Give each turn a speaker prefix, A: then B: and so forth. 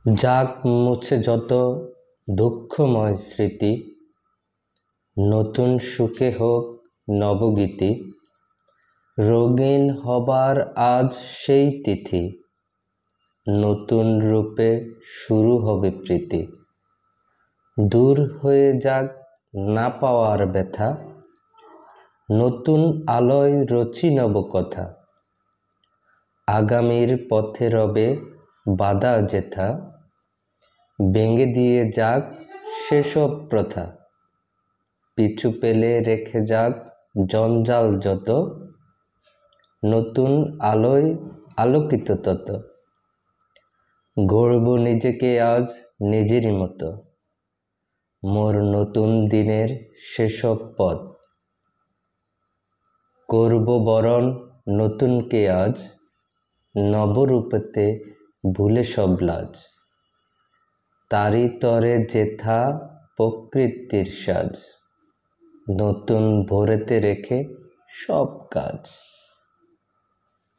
A: যাক মুছে যত দুঃখময় স্মৃতি, নতুন সুখে হোক নবগীতি। রঙিন হবার আজ সেই তিথি, নতুন রূপে শুরু হবে প্রীতি। দূর হয়ে যাক না পাওয়ার ব্যথা, নতুন আলোয় রচি নব কথা। আগামীর পথে রবে বাধা যেথা, ভেঙে দিয়ে যাক সেসব প্রথা। পিছু পেলে রেখে যাক জঞ্জাল যত, নতুন আলোয় আলোকিত তত। গড়ব নিজেকে আজ নিজেরই মতো, মোর নতুন দিনের সেসব পথ। করব বরণ নতুনকে আজ, নবরূপেতে ভুলে সব লাজ। তারি তরে যেথা প্রকৃতির সাজ, নতুন ভোরেতে রেখে সব কাজ।